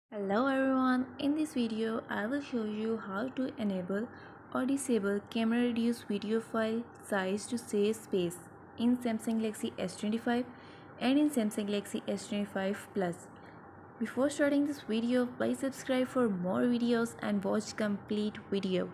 Hello everyone, in this video I will show you how to enable or disable camera reduce video file size to save space in Samsung Galaxy S25 and in Samsung Galaxy S25 Plus. Before starting this video, please subscribe for more videos and watch complete video.